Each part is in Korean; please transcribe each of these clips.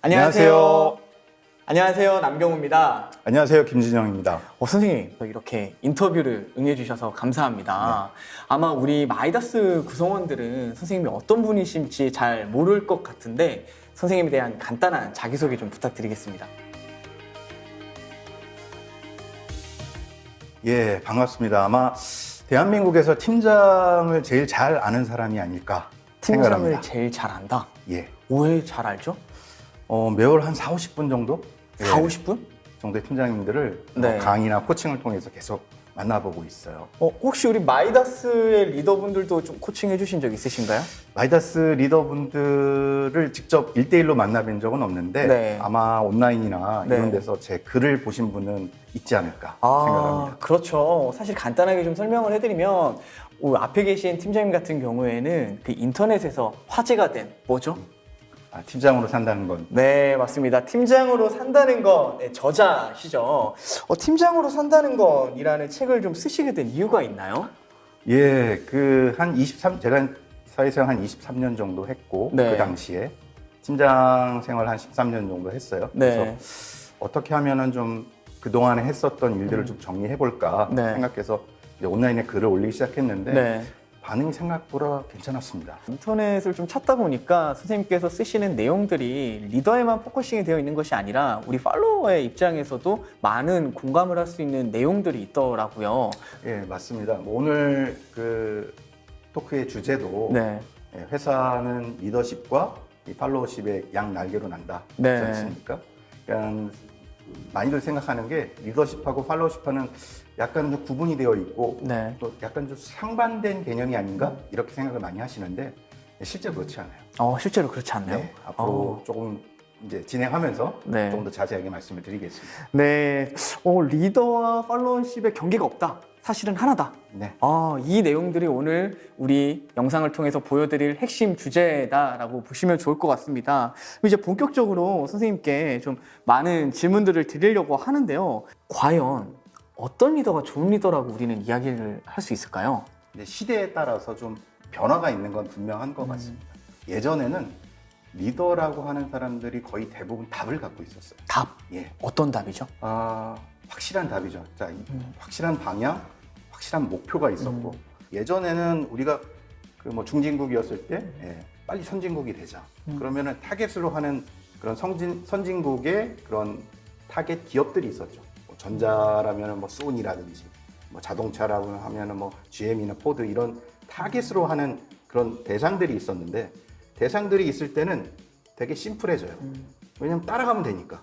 안녕하세요. 안녕하세요. 남경우입니다. 안녕하세요. 김진영입니다. 선생님, 이렇게 인터뷰를 응해주셔서 감사합니다. 아마 우리 마이다스 구성원들은 선생님이 어떤 분이신지 잘 모를 것 같은데 선생님에 대한 간단한 자기소개 좀 부탁드리겠습니다. 예, 반갑습니다. 아마 대한민국에서 팀장을 제일 잘 아는 사람이 아닐까 생각합니다. 팀장을 제일 잘 안다? 예. 왜 잘 알죠? 매월 한 4, 50분 정도? 4, 50분? 정도의 팀장님들을 네. 강의나 코칭을 통해서 계속 만나보고 있어요. 혹시 우리 마이다스의 리더분들도 좀 코칭해 주신 적 있으신가요? 마이다스 리더분들을 직접 1대1로 만나뵌 적은 없는데 네. 아마 온라인이나 네. 이런 데서 제 글을 보신 분은 있지 않을까 생각합니다. 그렇죠. 사실 간단하게 좀 설명을 해드리면 앞에 계신 팀장님 같은 경우에는 그 인터넷에서 화제가 된 뭐죠? 팀장으로 산다는 건 네, 맞습니다. 팀장으로 산다는 건 저자시죠. 팀장으로 산다는 건이라는 책을 좀 쓰시게 된 이유가 있나요? 예, 제가 사회생활 한 23년 정도 했고, 네. 그 당시에 팀장 생활 한 13년 정도 했어요. 네. 그래서 어떻게 하면은 좀 그동안에 했었던 일들을 좀 정리해볼까 네. 생각해서 이제 온라인에 글을 올리기 시작했는데, 네. 반응이 생각보다 괜찮았습니다. 인터넷을 좀 찾다 보니까 선생님께서 쓰시는 내용들이 리더에만 포커싱이 되어 있는 것이 아니라 우리 팔로워의 입장에서도 많은 공감을 할 수 있는 내용들이 있더라고요. 예, 맞습니다. 오늘 그 토크의 주제도 네. 예, 회사는 리더십과 이 팔로워십의 양 날개로 난다. 네. 그렇지 않습니까? 그러니까 많이들 생각하는 게 리더십하고 팔로워십하는 약간 좀 구분이 되어 있고 네. 또 약간 좀 상반된 개념이 아닌가 이렇게 생각을 많이 하시는데 실제로 그렇지 않아요. 실제로 그렇지 않나요? 네, 앞으로 조금 이제 진행하면서 네. 조금 더 자세하게 말씀을 드리겠습니다. 네. 리더와 팔로워십의 경계가 없다. 사실은 하나다. 네. 이 내용들이 오늘 우리 영상을 통해서 보여드릴 핵심 주제다라고 보시면 좋을 것 같습니다. 그럼 이제 본격적으로 선생님께 좀 많은 질문들을 드리려고 하는데요. 과연 어떤 리더가 좋은 리더라고 우리는 이야기를 할 수 있을까요? 이제 시대에 따라서 좀 변화가 있는 건 분명한 것 같습니다. 예전에는 리더라고 하는 사람들이 거의 대부분 답을 갖고 있었어요. 답. 예. 어떤 답이죠? 확실한 답이죠. 자, 확실한 방향, 확실한 목표가 있었고 예전에는 우리가 그 뭐 중진국이었을 때 빨리 선진국이 되자. 그러면은 타겟으로 하는 그런 선진국의 그런 타겟 기업들이 있었죠. 뭐 전자라면은 뭐 소니라든지, 뭐 자동차라고 하면은 뭐 GM이나 포드 이런 타겟으로 하는 그런 대상들이 있었는데 대상들이 있을 때는 되게 심플해져요. 왜냐면 따라가면 되니까.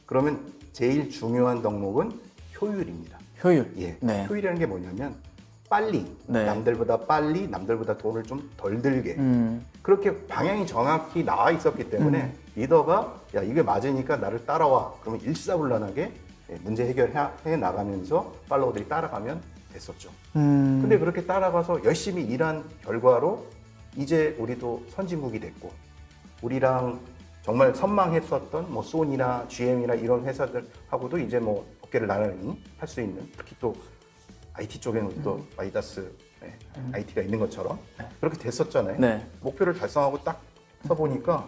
그러면 제일 중요한 덕목은 효율입니다. 효율. 예. 네. 효율이라는 게 뭐냐면 빨리, 네. 남들보다 빨리, 남들보다 돈을 좀 덜 들게. 음. 그렇게 방향이 정확히 나와 있었기 때문에 리더가 야 이게 맞으니까 나를 따라와. 그러면 일사불란하게 문제 해결해 나가면서 팔로워들이 따라가면 됐었죠. 근데 그렇게 따라가서 열심히 일한 결과로 이제 우리도 선진국이 됐고 우리랑 정말 선망했었던 뭐 소니나 GM이나 이런 회사들하고도 이제 뭐 어깨를 나란히 할 수 있는 특히 또 IT 쪽에는 또 마이다스 IT가 있는 것처럼 그렇게 됐었잖아요. 네. 목표를 달성하고 딱 서보니까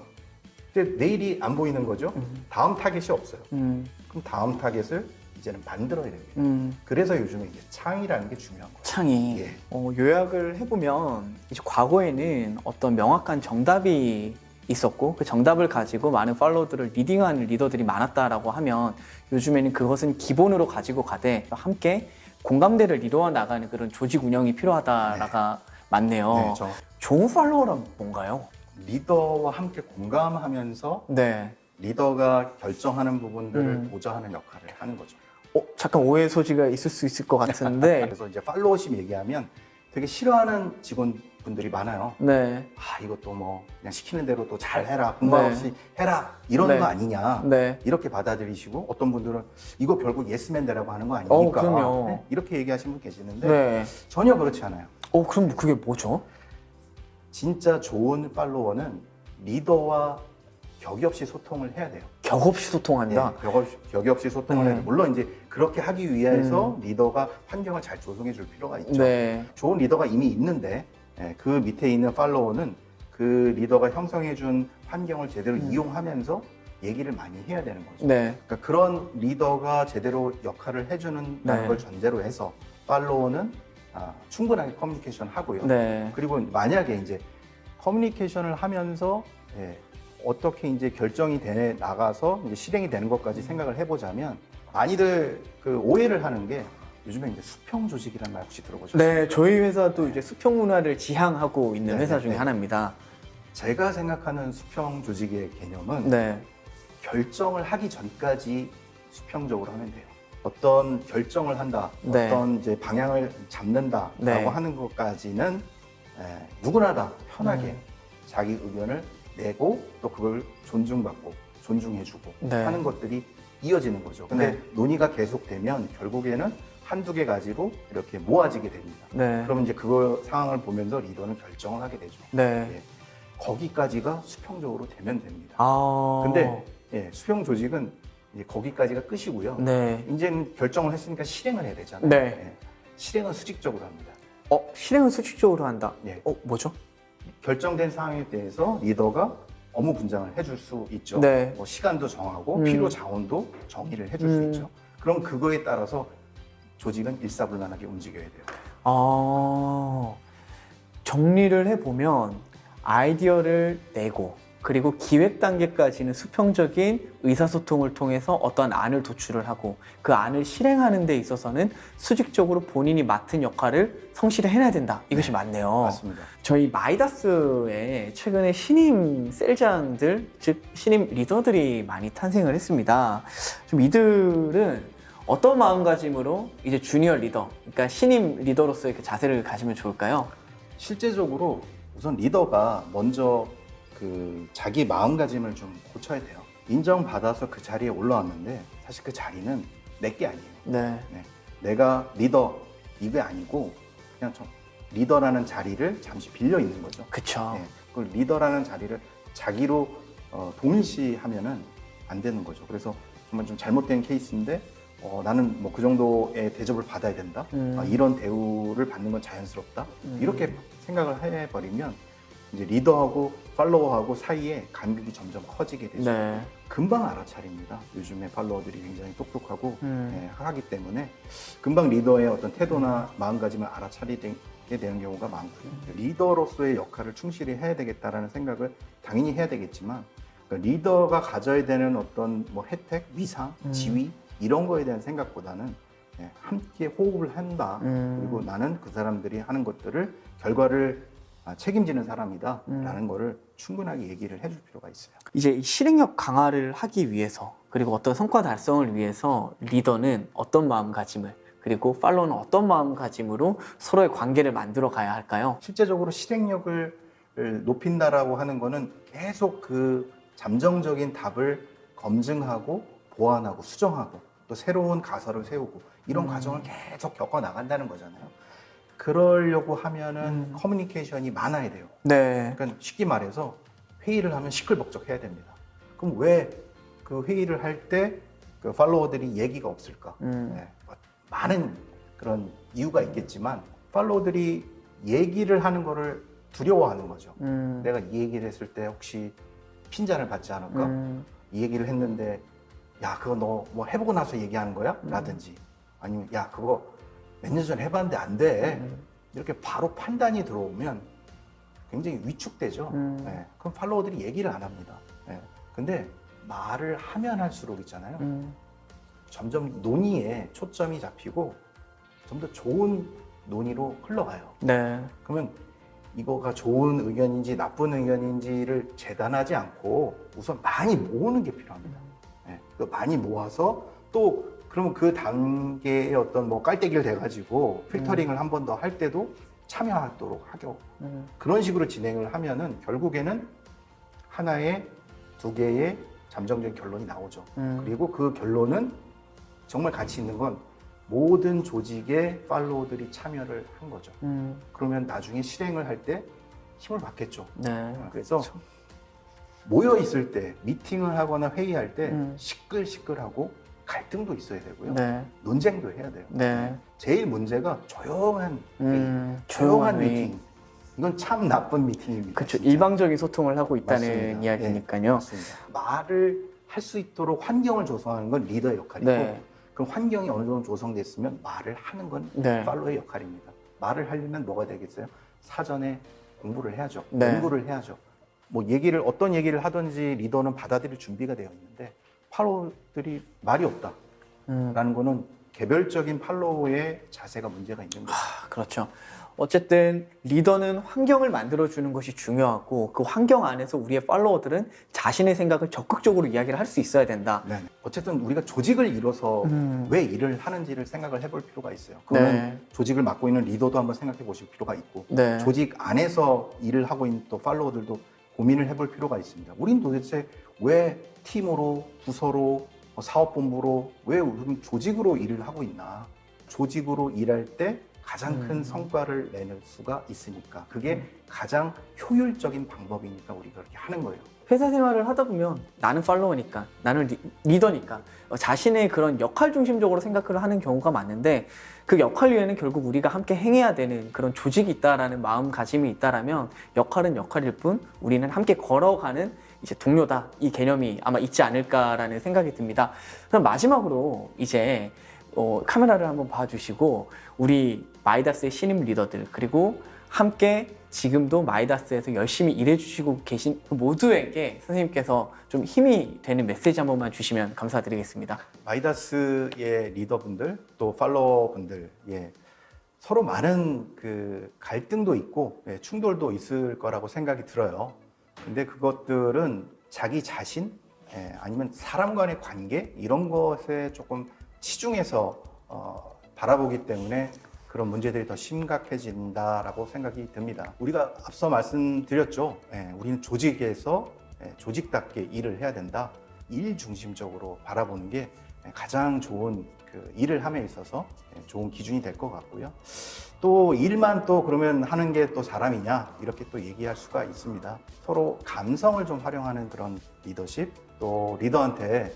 근데 내일이 안 보이는 거죠. 다음 타겟이 없어요. 그럼 다음 타겟을 이제는 만들어야 됩니다. 그래서 요즘에 이제 창의라는 게 중요한 거예요. 창의. 예. 요약을 해보면 이제 과거에는 어떤 명확한 정답이 있었고 그 정답을 가지고 많은 팔로워들을 리딩하는 리더들이 많았다라고 하면 요즘에는 그것은 기본으로 가지고 가되 함께 공감대를 이루어 나가는 그런 조직 운영이 필요하다라가 맞네요. 네, 좋은 팔로워란 뭔가요? 리더와 함께 공감하면서 네. 리더가 결정하는 부분들을 보좌하는 역할을 하는 거죠. 잠깐 오해 소지가 있을 수 있을 것 같은데. 그래서 이제 팔로워십 얘기하면 되게 싫어하는 직원분들이 많아요. 네. 이것도 뭐 그냥 시키는 대로 또 잘해라, 공감 없이 해라 이런 네. 거 아니냐 네. 이렇게 받아들이시고 어떤 분들은 이거 결국 예스맨 되라고 하는 거 아닙니까? 그럼요. 네? 이렇게 얘기하시는 분 계시는데 네. 전혀 그렇지 않아요. 그럼 그게 뭐죠? 진짜 좋은 팔로워는 리더와 격이 없이 소통을 해야 돼요. 격 없이 소통한다. 격이 없이 소통을 네. 해야 돼요. 물론 이제 그렇게 하기 위해서 리더가 환경을 잘 조성해 줄 필요가 있죠. 네. 좋은 리더가 이미 있는데 그 밑에 있는 팔로워는 그 리더가 형성해 준 환경을 제대로 이용하면서 얘기를 많이 해야 되는 거죠. 네. 그러니까 그런 리더가 제대로 역할을 해주는 네. 걸 전제로 해서 팔로워는 충분하게 커뮤니케이션 하고요. 네. 그리고 만약에 이제 커뮤니케이션을 하면서 어떻게 이제 결정이 돼 나가서 이제 실행이 되는 것까지 생각을 해보자면 많이들 그 오해를 하는 게 요즘에 이제 수평 조직이라는 말 혹시 들어보셨어요? 네, 저희 회사도 이제 수평 문화를 지향하고 있는 네, 회사 네, 중에 네. 하나입니다. 제가 생각하는 수평 조직의 개념은 네. 결정을 하기 전까지 수평적으로 하면 돼요. 어떤 결정을 한다, 네. 어떤 이제 방향을 잡는다라고 네. 하는 것까지는 누구나 다 편하게 자기 의견을 내고 또 그걸 존중받고 존중해주고 네. 하는 것들이 이어지는 거죠. 근데 네. 논의가 계속되면 결국에는 한두 개 가지로 이렇게 모아지게 됩니다. 네. 그러면 이제 그 상황을 보면서 리더는 결정을 하게 되죠. 네. 예. 거기까지가 수평적으로 되면 됩니다. 아. 근데 수평 조직은 이제 거기까지가 끝이고요. 네. 이제는 결정을 했으니까 실행을 해야 되잖아요. 네. 예. 실행은 수직적으로 합니다. 실행은 수직적으로 한다. 예. 뭐죠? 결정된 사항에 대해서 리더가 업무 분장을 해줄 수 있죠. 네. 뭐 시간도 정하고 음. 필요 자원도 정의를 해줄 수 있죠. 그럼 그거에 따라서 조직은 일사불란하게 움직여야 돼요. 정리를 해보면 아이디어를 내고 그리고 기획 단계까지는 수평적인 의사소통을 통해서 어떤 안을 도출을 하고 그 안을 실행하는 데 있어서는 수직적으로 본인이 맡은 역할을 성실히 해내야 된다. 이것이 맞네요. 맞습니다. 저희 마이다스에 최근에 신임 셀장들, 즉 신임 리더들이 많이 탄생을 했습니다. 좀 이들은 어떤 마음가짐으로 이제 주니어 리더, 그러니까 신임 리더로서의 그 자세를 가지면 좋을까요? 실제적으로 우선 리더가 먼저 그 자기 마음가짐을 좀 고쳐야 돼요. 인정받아서 그 자리에 올라왔는데 사실 그 자리는 내게 아니에요. 네. 내가 리더 이게 아니고 그냥 좀 리더라는 자리를 잠시 빌려 있는 거죠. 그쵸. 그 리더라는 자리를 자기로 동일시하면은 안 되는 거죠. 그래서 정말 좀 잘못된 케이스인데 나는 뭐 그 정도의 대접을 받아야 된다. 이런 대우를 받는 건 자연스럽다. 이렇게 생각을 해버리면 이제 리더하고 팔로워하고 사이에 간극이 점점 커지게 되죠. 네. 금방 알아차립니다. 요즘에 팔로워들이 굉장히 똑똑하고 하기 때문에 금방 리더의 어떤 태도나 마음가짐을 알아차리게 되는 경우가 많고요. 리더로서의 역할을 충실히 해야 되겠다라는 생각을 당연히 해야 되겠지만 그러니까 리더가 가져야 되는 어떤 뭐 혜택, 위상, 지위 이런 거에 대한 생각보다는 함께 호흡을 한다. 그리고 나는 그 사람들이 하는 것들을 결과를 책임지는 사람이다라는 거를 충분하게 얘기를 해줄 필요가 있어요. 이제 이 실행력 강화를 하기 위해서 그리고 어떤 성과 달성을 위해서 리더는 어떤 마음가짐을 그리고 팔로워는 어떤 마음가짐으로 서로의 관계를 만들어 가야 할까요? 실제적으로 실행력을 높인다라고 하는 거는 계속 그 잠정적인 답을 검증하고 보완하고 수정하고 또 새로운 가설을 세우고 이런 과정을 계속 겪어 나간다는 거잖아요. 그러려고 하면은 커뮤니케이션이 많아야 돼요. 네. 그러니까 쉽게 말해서 회의를 하면 시끌벅적해야 됩니다. 그럼 왜 그 회의를 할 때 그 팔로워들이 얘기가 없을까? 많은 그런 이유가 있겠지만 팔로워들이 얘기를 하는 거를 두려워하는 거죠. 내가 이 얘기를 했을 때 혹시 핀잔을 받지 않을까? 이 얘기를 했는데 야 그거 너 뭐 해보고 나서 얘기하는 거야? 라든지 아니면 야 그거 몇 년 전에 해봤는데 안 돼. 이렇게 바로 판단이 들어오면 굉장히 위축되죠. 그럼 팔로워들이 얘기를 안 합니다. 근데 말을 하면 할수록 있잖아요. 점점 논의에 초점이 잡히고 좀 더 좋은 논의로 흘러가요. 네. 그러면 이거가 좋은 의견인지 나쁜 의견인지를 재단하지 않고 우선 많이 모으는 게 필요합니다. 많이 모아서 또 그러면 그 단계의 어떤 뭐 깔때기를 대가지고 필터링을 한 번 더 할 때도 참여하도록 하고 그런 식으로 진행을 하면은 결국에는 하나의 두 개의 잠정적인 결론이 나오죠. 그리고 그 결론은 정말 가치 있는 건 모든 조직의 팔로워들이 참여를 한 거죠. 그러면 나중에 실행을 할 때 힘을 받겠죠. 네. 그래서 모여 있을 때 미팅을 하거나 회의할 때 시끌시끌하고 갈등도 있어야 되고요. 네. 논쟁도 해야 돼요. 네. 제일 문제가 조용한 회의, 조용한 조용한 회의. 미팅. 이건 참 나쁜 미팅입니다. 그렇죠. 진짜. 일방적인 소통을 하고 있다는 맞습니다. 이야기니까요. 맞습니다. 말을 할 수 있도록 환경을 조성하는 건 리더의 역할이고 네. 그럼 환경이 어느 정도 조성됐으면 말을 하는 건 네. 팔로워의 역할입니다. 말을 하려면 뭐가 되겠어요? 사전에 공부를 해야죠. 네. 연구를 해야죠. 뭐 어떤 얘기를 하든지 리더는 받아들일 준비가 되어 있는데 팔로워들이 말이 없다라는 거는 개별적인 팔로워의 자세가 문제가 있는 거죠. 그렇죠. 어쨌든 리더는 환경을 만들어주는 것이 중요하고 그 환경 안에서 우리의 팔로워들은 자신의 생각을 적극적으로 이야기를 할 수 있어야 된다. 네. 어쨌든 우리가 조직을 이뤄서 왜 일을 하는지를 생각을 해볼 필요가 있어요. 그거는 네. 조직을 맡고 있는 리더도 한번 생각해 보실 필요가 있고 네. 조직 안에서 일을 하고 있는 또 팔로워들도 고민을 해볼 필요가 있습니다. 우린 도대체 왜 팀으로, 부서로, 사업본부로 왜 우리는 조직으로 일을 하고 있나? 조직으로 일할 때 가장 큰 성과를 내는 수가 있으니까 그게 가장 효율적인 방법이니까 우리가 그렇게 하는 거예요. 회사 생활을 하다 보면 나는 팔로워니까, 나는 리더니까 자신의 그런 역할 중심적으로 생각을 하는 경우가 많은데 그 역할 위에는 결국 우리가 함께 행해야 되는 그런 조직이 있다라는 마음가짐이 있다라면 역할은 역할일 뿐 우리는 함께 걸어가는 이제 동료다, 이 개념이 아마 있지 않을까라는 생각이 듭니다. 그럼 마지막으로 이제 카메라를 한번 봐주시고 우리 마이다스의 신임 리더들 그리고 함께 지금도 마이다스에서 열심히 일해주시고 계신 그 모두에게 선생님께서 좀 힘이 되는 메시지 한 번만 주시면 감사드리겠습니다. 마이다스의 리더분들 또 팔로워분들 서로 많은 그 갈등도 있고 충돌도 있을 거라고 생각이 들어요. 근데 그것들은 자기 자신 아니면 사람 간의 관계 이런 것에 조금 치중해서 바라보기 때문에 그런 문제들이 더 심각해진다라고 생각이 듭니다. 우리가 앞서 말씀드렸죠. 우리는 조직에서 조직답게 일을 해야 된다. 일 중심적으로 바라보는 게 가장 좋은 그 일을 함에 있어서 좋은 기준이 될 것 같고요. 또 일만 또 그러면 하는 게 또 사람이냐 이렇게 또 얘기할 수가 있습니다. 서로 감성을 좀 활용하는 그런 리더십 또 리더한테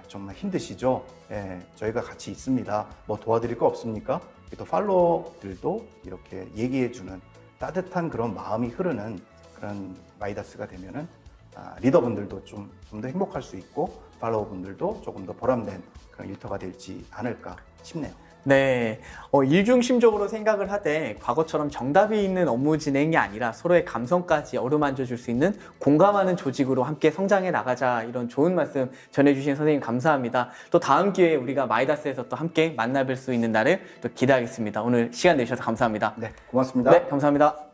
정말 힘드시죠? 저희가 같이 있습니다. 뭐 도와드릴 거 없습니까? 또 팔로워들도 이렇게 얘기해주는 따뜻한 그런 마음이 흐르는 그런 마이다스가 되면은 리더분들도 좀 더 행복할 수 있고 팔로워분들도 조금 더 보람된 그런 일터가 되지 않을까 싶네요. 네, 일중심적으로 생각을 하되 과거처럼 정답이 있는 업무 진행이 아니라 서로의 감성까지 어루만져 줄 수 있는 공감하는 조직으로 함께 성장해 나가자 이런 좋은 말씀 전해주신 선생님 감사합니다. 또 다음 기회에 우리가 마이다스에서 또 함께 만나뵐 수 있는 날을 또 기대하겠습니다. 오늘 시간 내주셔서 감사합니다. 네, 고맙습니다. 네, 감사합니다.